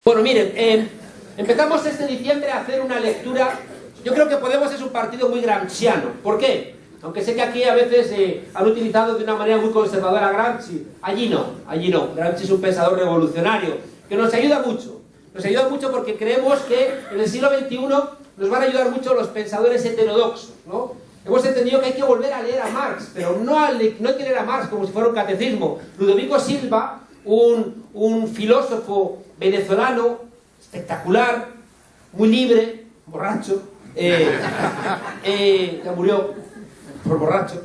Bueno, miren, empezamos este diciembre a hacer una lectura. Yo creo que Podemos es un partido muy gramsciano. ¿Por qué? Aunque sé que aquí a veces han utilizado de una manera muy conservadora a Gramsci. Allí no. Gramsci es un pensador revolucionario que nos ayuda mucho. Nos ayuda mucho porque creemos que en el siglo XXI nos van a ayudar mucho los pensadores heterodoxos, ¿no? Hemos entendido que hay que volver a leer a Marx, pero no hay que leer a Marx como si fuera un catecismo. Ludovico Silva, un filósofo venezolano espectacular, muy libre, borracho, ya murió por borracho,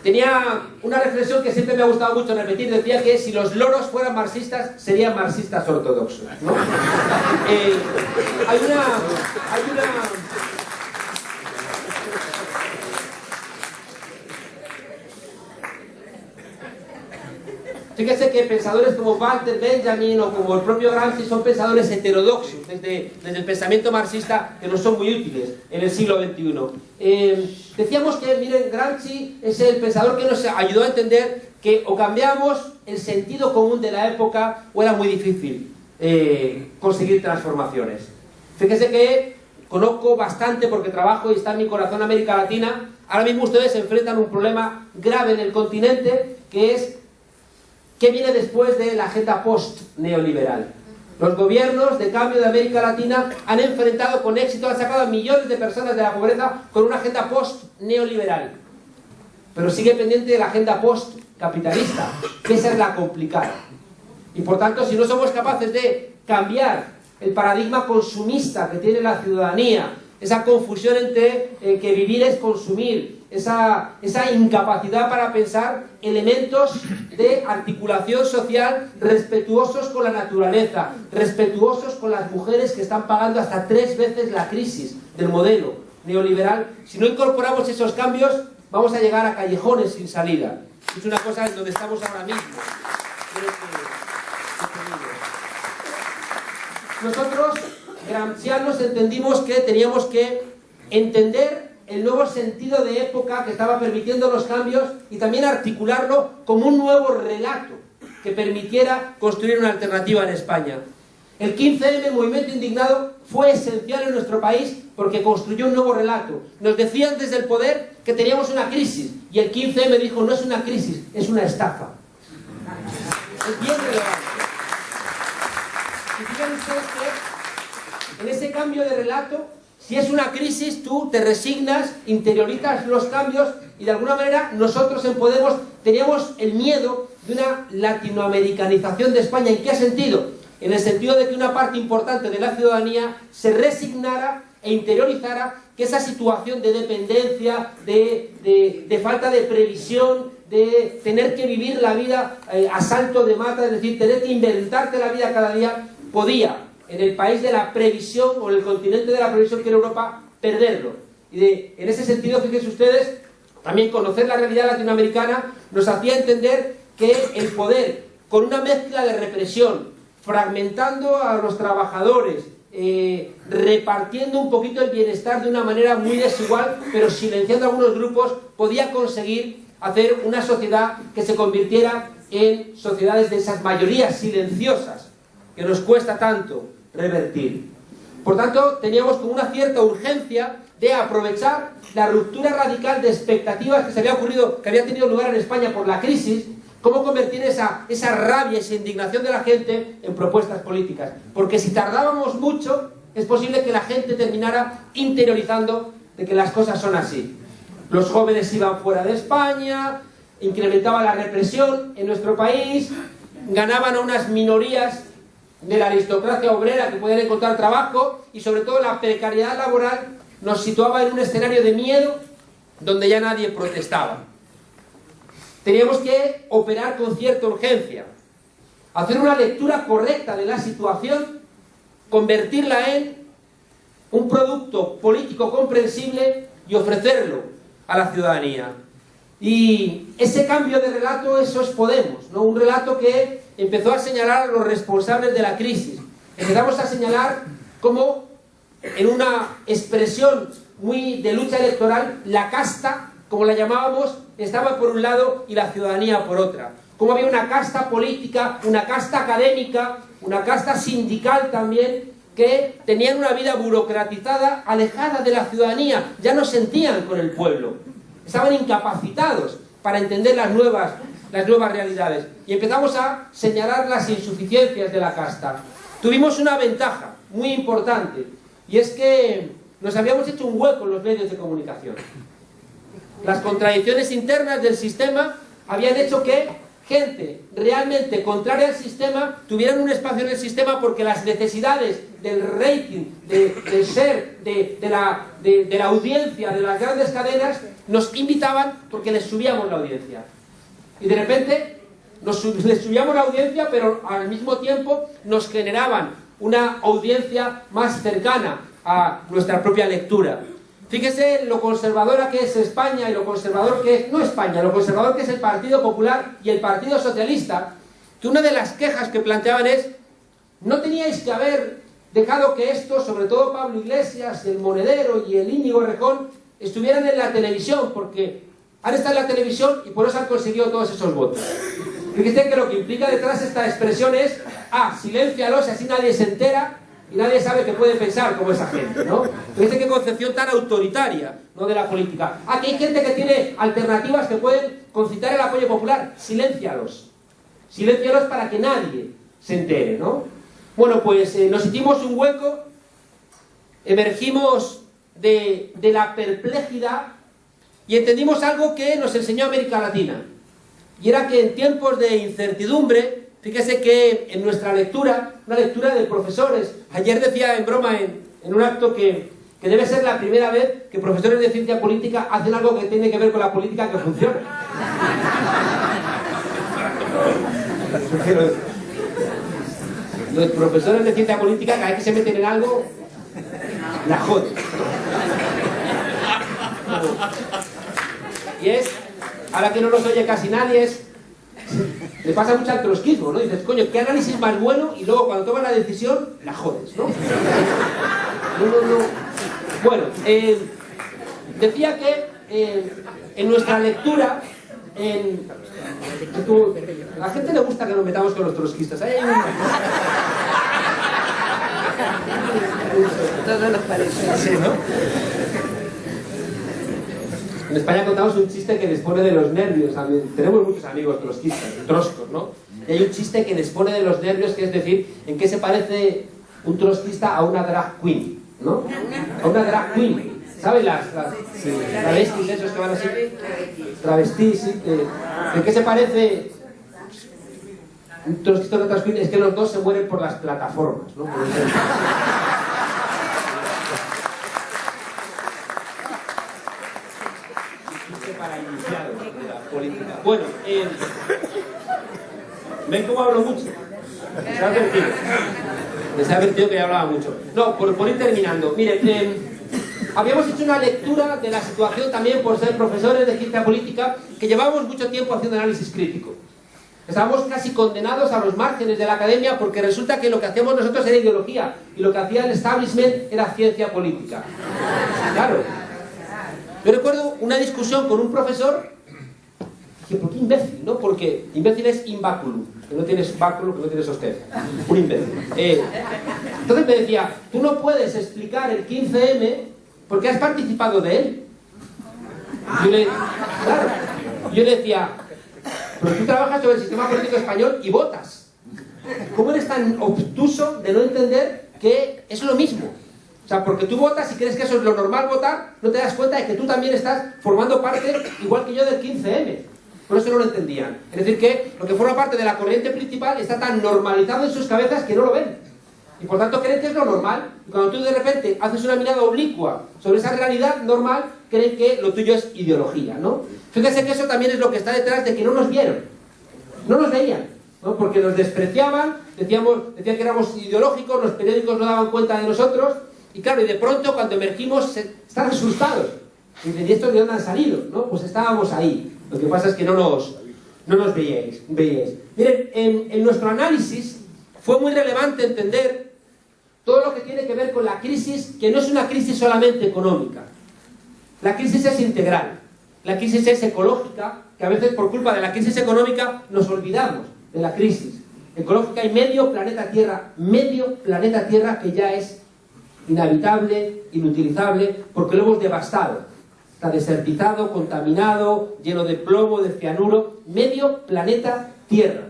tenía una reflexión que siempre me ha gustado mucho repetir. Decía que si los loros fueran marxistas, serían marxistas ortodoxos, ¿no? Hay una Fíjese que pensadores como Walter Benjamin o como el propio Gramsci son pensadores heterodoxos desde el pensamiento marxista, que nos son muy útiles en el siglo XXI. Decíamos que, miren, Gramsci es el pensador que nos ayudó a entender que o cambiamos el sentido común de la época o era muy difícil conseguir transformaciones. Fíjese que conozco bastante, porque trabajo y está en mi corazón América Latina. Ahora mismo ustedes se enfrentan a un problema grave en el continente, que es ¿qué viene después de la agenda post-neoliberal? Los gobiernos de cambio de América Latina han enfrentado con éxito, han sacado a millones de personas de la pobreza con una agenda post-neoliberal. Pero sigue pendiente de la agenda post-capitalista, que esa es la complicada. Y por tanto, si no somos capaces de cambiar el paradigma consumista que tiene la ciudadanía, esa confusión entre que vivir es consumir, esa incapacidad para pensar elementos de articulación social respetuosos con la naturaleza, respetuosos con las mujeres que están pagando hasta 3 veces la crisis del modelo neoliberal. Si no incorporamos esos cambios, vamos a llegar a callejones sin salida. Es una cosa en donde estamos ahora mismo. Nosotros, gramscianos, entendimos que teníamos que entender el nuevo sentido de época que estaba permitiendo los cambios y también articularlo como un nuevo relato que permitiera construir una alternativa en España. El 15M, el movimiento indignado, fue esencial en nuestro país porque construyó un nuevo relato. Nos decían desde el poder que teníamos una crisis y el 15M dijo: no es una crisis, es una estafa. Es bien relevante. Y fíjense ustedes que en ese cambio de relato, si es una crisis, tú te resignas, interiorizas los cambios y de alguna manera nosotros en Podemos teníamos el miedo de una latinoamericanización de España. ¿En qué sentido? En el sentido de que una parte importante de la ciudadanía se resignara e interiorizara que esa situación de dependencia, de falta de previsión, de tener que vivir la vida a salto de mata, es decir, tener que inventarte la vida cada día, podía, en el país de la previsión, o en el continente de la previsión que era Europa, perderlo. Y en ese sentido, fíjense ustedes, también conocer la realidad latinoamericana nos hacía entender que el poder, con una mezcla de represión, fragmentando a los trabajadores, repartiendo un poquito el bienestar de una manera muy desigual, pero silenciando a algunos grupos, podía conseguir hacer una sociedad que se convirtiera en sociedades de esas mayorías silenciosas que nos cuesta tanto revertir. Por tanto, teníamos como una cierta urgencia de aprovechar la ruptura radical de expectativas que se había ocurrido, que había tenido lugar en España por la crisis, cómo convertir esa rabia, esa indignación de la gente en propuestas políticas. Porque si tardábamos mucho, es posible que la gente terminara interiorizando de que las cosas son así. Los jóvenes iban fuera de España, incrementaba la represión en nuestro país, ganaban a unas minorías de la aristocracia obrera que podían encontrar trabajo, y sobre todo la precariedad laboral nos situaba en un escenario de miedo donde ya nadie protestaba. Teníamos que operar con cierta urgencia, hacer una lectura correcta de la situación, convertirla en un producto político comprensible y ofrecerlo a la ciudadanía. Y ese cambio de relato, eso es Podemos, ¿no? Un relato que empezó a señalar a los responsables de la crisis. Empezamos a señalar cómo, en una expresión muy de lucha electoral, la casta, como la llamábamos, estaba por un lado y la ciudadanía por otra. Cómo había una casta política, una casta académica una casta sindical también, que tenían una vida burocratizada, alejada de la ciudadanía, ya no sentían con el pueblo, estaban incapacitados para entender las nuevas realidades. Y empezamos a señalar las insuficiencias de la casta. Tuvimos una ventaja muy importante, y es que nos habíamos hecho un hueco en los medios de comunicación. Las contradicciones internas del sistema habían hecho que gente realmente contraria al sistema tuvieran un espacio en el sistema, porque las necesidades del rating, del share, de la audiencia de las grandes cadenas nos invitaban, porque les subíamos la audiencia. Y de repente les subíamos la audiencia, pero al mismo tiempo nos generaban una audiencia más cercana a nuestra propia lectura. Fíjese lo conservadora que es España y lo conservador que es, no España, lo conservador que es el Partido Popular y el Partido Socialista, que una de las quejas que planteaban es: no teníais que haber dejado que estos, sobre todo Pablo Iglesias, el Monedero y el Íñigo Errejón, estuvieran en la televisión, porque han estado en la televisión y por eso han conseguido todos esos votos. Fíjese que lo que implica detrás esta expresión es: siléncialos, así nadie se entera y nadie sabe que puede pensar como esa gente, ¿no? Fíjese qué concepción tan autoritaria, ¿no?, de la política. Que hay gente que tiene alternativas que pueden concitar el apoyo popular. Siléncialos. Siléncialos para que nadie se entere, ¿no? Bueno, pues nos hicimos un hueco, emergimos de la perplejidad y entendimos algo que nos enseñó América Latina. Y era que en tiempos de incertidumbre, fíjese que en nuestra lectura, una lectura de profesores, ayer decía en broma en un acto que debe ser la primera vez que profesores de ciencia política hacen algo que tiene que ver con la política que funciona. Los profesores de ciencia política, cada vez que se meten en algo, la joden. Y es, ahora que no nos oye casi nadie, le pasa mucho al trotskismo, ¿no? Dices, coño, ¿qué análisis más bueno? Y luego cuando tomas la decisión, la jodes, ¿no? No. Bueno, decía que en nuestra lectura, a la gente le gusta que nos metamos con los trotskistas. Todo nos parece. Sí, ¿no? En España contamos un chiste que les pone de los nervios. Tenemos muchos amigos trotskistas, troscos, ¿no? Y hay un chiste que les pone de los nervios, que es decir, ¿en qué se parece un trotskista a una drag queen? ¿No? A una drag queen. ¿Sabes sí, travestis esos que van así? Travestis, sí. ¿En qué se parece un trotskista a una drag queen? Es que los dos se mueren por las plataformas, ¿no? Para iniciados de la política. Bueno, ¿ven cómo hablo mucho? Les he advertido que ya hablaba mucho. No, por ir terminando. Miren, habíamos hecho una lectura de la situación también por ser profesores de ciencia política, que llevábamos mucho tiempo haciendo análisis crítico. Estábamos casi condenados a los márgenes de la academia, porque resulta que lo que hacíamos nosotros era ideología y lo que hacía el establishment era ciencia política. Claro. Yo recuerdo una discusión con un profesor que, ¿por qué imbécil? ¿No? Porque imbécil es inbáculo, que no tienes báculo, que no tienes sostén. Un imbécil. Entonces me decía, tú no puedes explicar el 15M porque has participado de él. Yo le decía, pero tú trabajas sobre el sistema político español y votas. ¿Cómo eres tan obtuso de no entender que es lo mismo? O sea, porque tú votas y crees que eso es lo normal votar, no te das cuenta de que tú también estás formando parte, igual que yo, del 15M. Por eso no lo entendían. Es decir, que lo que forma parte de la corriente principal está tan normalizado en sus cabezas que no lo ven. Y por tanto creen que es lo normal. Y cuando tú de repente haces una mirada oblicua sobre esa realidad normal, creen que lo tuyo es ideología, ¿no? Fíjense que eso también es lo que está detrás de que no nos vieron. No nos veían, ¿no? Porque nos despreciaban, decían que éramos ideológicos, los periódicos no daban cuenta de nosotros. Y claro, y de pronto cuando emergimos están asustados. Y dicen, ¿y estos de dónde han salido? ¿No? Pues estábamos ahí. Lo que pasa es que no nos veíais. Miren, en nuestro análisis fue muy relevante entender todo lo que tiene que ver con la crisis, que no es una crisis solamente económica. La crisis es integral. La crisis es ecológica, que a veces por culpa de la crisis económica nos olvidamos de la crisis ecológica y medio planeta Tierra que ya es inhabitable, inutilizable, porque lo hemos devastado. Está desertizado, contaminado, lleno de plomo, de cianuro, medio planeta Tierra.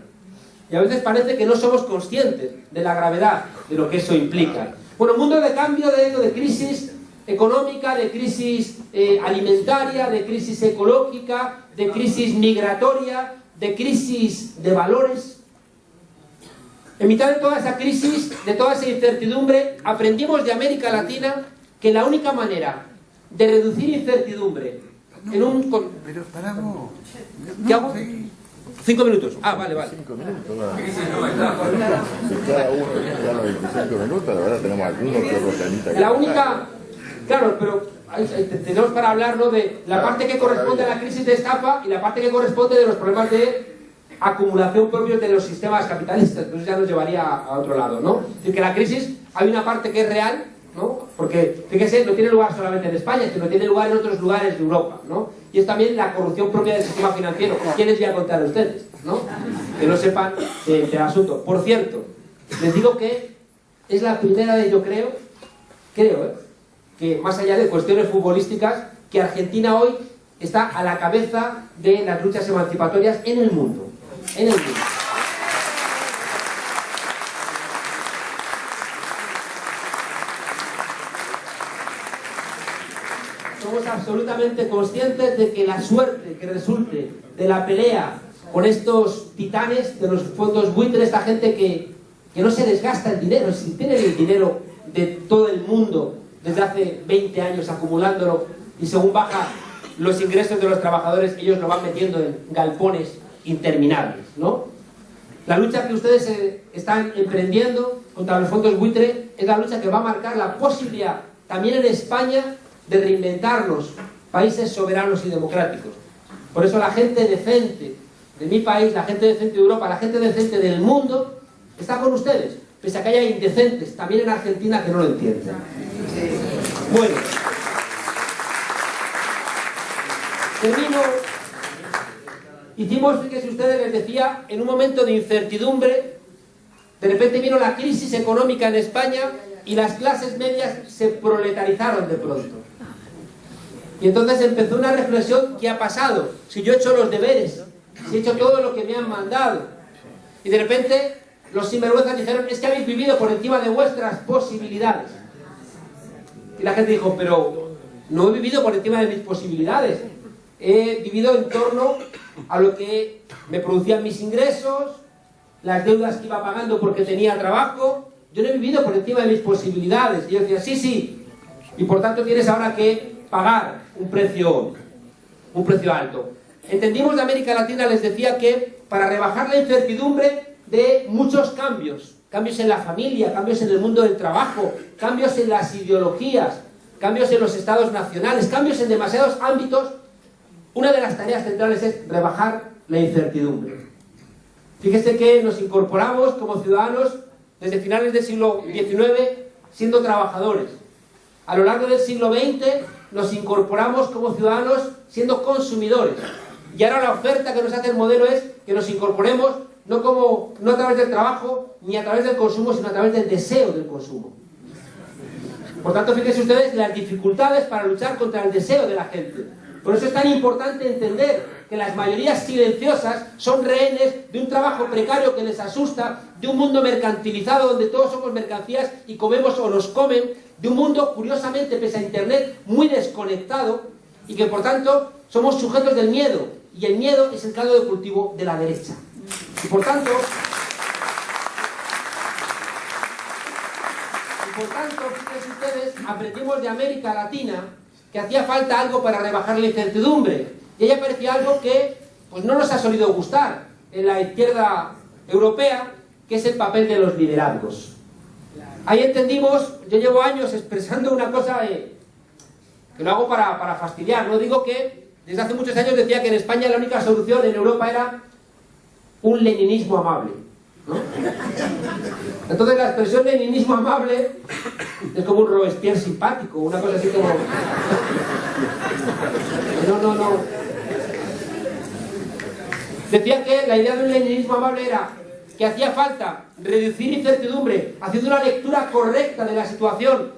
Y a veces parece que no somos conscientes de la gravedad de lo que eso implica. Bueno, mundo de cambio, de crisis económica, de crisis alimentaria, de crisis ecológica, de crisis migratoria, de crisis de valores. En mitad de toda esa crisis, de toda esa incertidumbre, aprendimos de América Latina que la única manera de reducir incertidumbre en un... Pero paramos. ¿Qué hago? 5 minutos. Ah, vale. 5 minutos, si cada uno ya los 25 minutos, la verdad tenemos algunos que otros temitas. La única... Claro, pero tenemos para hablar, ¿no?, de la parte que corresponde a la crisis de estafa y la parte que corresponde de los problemas de acumulación propios de los sistemas capitalistas. Entonces ya nos llevaría a otro lado, ¿no? Es decir, que la crisis, hay una parte que es real, ¿no? Porque, fíjese, no tiene lugar solamente en España, sino tiene lugar en otros lugares de Europa, ¿no? Y es también la corrupción propia del sistema financiero. ¿Quién les voy a contar a ustedes, ¿no? Que no sepan del asunto. Por cierto, les digo que es la primera vez, yo creo, que más allá de cuestiones futbolísticas, que Argentina hoy está a la cabeza de las luchas emancipatorias en el mundo. En el mundo. Somos absolutamente conscientes de que la suerte que resulte de la pelea con estos titanes de los fondos buitres, esta gente que no se desgasta el dinero, si tienen el dinero de todo el mundo desde hace 20 años acumulándolo, y según baja los ingresos de los trabajadores, ellos lo van metiendo en galpones interminables, ¿no? La lucha que ustedes están emprendiendo contra los fondos buitre es la lucha que va a marcar la posibilidad también en España de reinventarnos países soberanos y democráticos. Por eso la gente decente de mi país, la gente decente de Europa, la gente decente del mundo está con ustedes, pese a que haya indecentes también en Argentina que no lo entienden. Bueno, termino. Hicimos, fíjense ustedes, les decía, en un momento de incertidumbre, de repente vino la crisis económica en España y las clases medias se proletarizaron de pronto. Y entonces empezó una reflexión: ¿qué ha pasado? Si yo he hecho los deberes, si he hecho todo lo que me han mandado. Y de repente los sinvergüenzas dijeron: es que habéis vivido por encima de vuestras posibilidades. Y la gente dijo: pero no he vivido por encima de mis posibilidades. He vivido en torno a lo que me producían mis ingresos, las deudas que iba pagando porque tenía trabajo. Yo no he vivido por encima de mis posibilidades. Y yo decía: sí, y por tanto tienes ahora que pagar un precio alto. Entendimos de América Latina, les decía, que para rebajar la incertidumbre de muchos cambios en la familia, cambios en el mundo del trabajo, cambios en las ideologías, cambios en los estados nacionales, cambios en demasiados ámbitos, una de las tareas centrales es rebajar la incertidumbre. Fíjese que nos incorporamos como ciudadanos desde finales del siglo XIX siendo trabajadores. A lo largo del siglo XX nos incorporamos como ciudadanos siendo consumidores. Y ahora la oferta que nos hace el modelo es que nos incorporemos no a través del trabajo ni a través del consumo, sino a través del deseo del consumo. Por tanto, fíjense ustedes las dificultades para luchar contra el deseo de la gente. Por eso es tan importante entender que las mayorías silenciosas son rehenes de un trabajo precario que les asusta, de un mundo mercantilizado donde todos somos mercancías y comemos o nos comen, de un mundo, curiosamente, pese a Internet, muy desconectado, y que por tanto somos sujetos del miedo, y el miedo es el caldo de cultivo de la derecha. Y por tanto, fíjense ustedes, aprendimos de América Latina que hacía falta algo para rebajar la incertidumbre. Y ahí aparecía algo que pues, no nos ha solido gustar en la izquierda europea, que es el papel de los liderazgos. Ahí entendimos, yo llevo años expresando una cosa que lo hago para fastidiar. No digo que desde hace muchos años decía que en España la única solución en Europa era un leninismo amable, ¿no? Entonces la expresión leninismo amable es como un Robespierre simpático, una cosa así como... No. Decía que la idea de un leninismo amable era que hacía falta reducir incertidumbre, haciendo una lectura correcta de la situación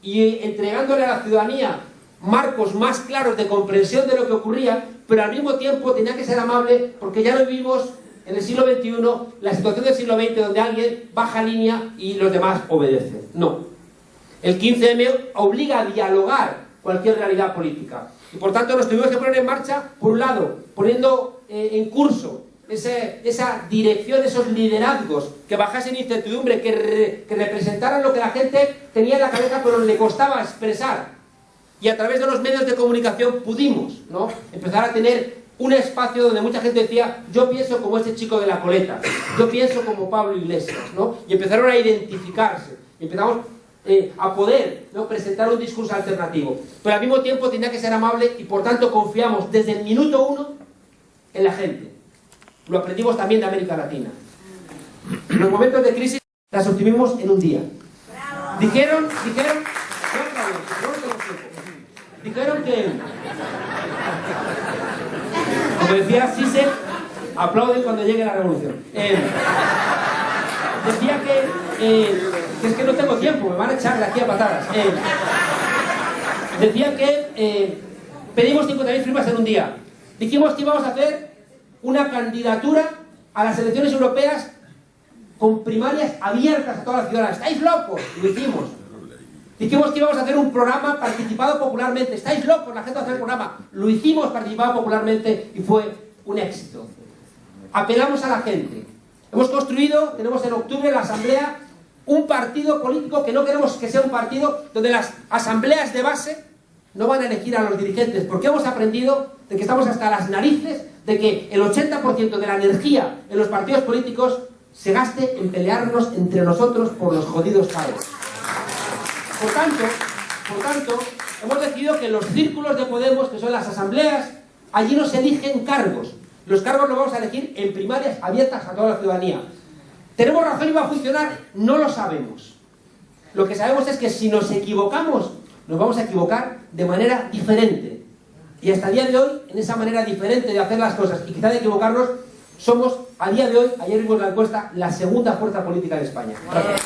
y entregándole a la ciudadanía marcos más claros de comprensión de lo que ocurría, pero al mismo tiempo tenía que ser amable porque ya no vivimos en el siglo XXI la situación del siglo XX donde alguien baja línea y los demás obedecen. No. El 15M obliga a dialogar cualquier realidad política. Y por tanto nos tuvimos que poner en marcha, por un lado, poniendo en curso esa dirección, esos liderazgos que bajasen incertidumbre, que representaran lo que la gente tenía en la cabeza pero le costaba expresar. Y a través de los medios de comunicación pudimos, ¿no?, empezar a tener un espacio donde mucha gente decía: yo pienso como ese chico de la coleta, yo pienso como Pablo Iglesias, ¿no? Y empezaron a identificarse, y empezamos a poder, ¿no?, presentar un discurso alternativo. Pero al mismo tiempo tenía que ser amable y por tanto confiamos desde el minuto 1 en la gente. Lo aprendimos también de América Latina. Los momentos de crisis las obtuvimos en un día. Dijeron que, como decía Zizek, aplauden cuando llegue la revolución. Decía que es que no tengo tiempo, me van a echar de aquí a patadas. Decía que pedimos 50.000 firmas en un día. Dijimos que íbamos a hacer una candidatura a las elecciones europeas con primarias abiertas a todas las ciudadanas. ¿Estáis locos? Y lo hicimos. Dijimos que íbamos a hacer un programa participado popularmente. ¿Estáis locos? La gente va a hacer el programa. Lo hicimos participado popularmente y fue un éxito. Apelamos a la gente. Hemos construido, tenemos en octubre la asamblea, un partido político que no queremos que sea un partido donde las asambleas de base no van a elegir a los dirigentes, porque hemos aprendido de que estamos hasta las narices de que el 80% de la energía en los partidos políticos se gaste en pelearnos entre nosotros por los jodidos cargos. Por tanto, hemos decidido que en los círculos de Podemos, que son las asambleas, allí no se eligen cargos. Los cargos los vamos a elegir en primarias abiertas a toda la ciudadanía. ¿Tenemos razón y va a funcionar? No lo sabemos. Lo que sabemos es que si nos equivocamos, nos vamos a equivocar de manera diferente. Y hasta el día de hoy, en esa manera diferente de hacer las cosas y quizá de equivocarnos, somos, a día de hoy, ayer vimos la encuesta, la segunda fuerza política de España. Gracias.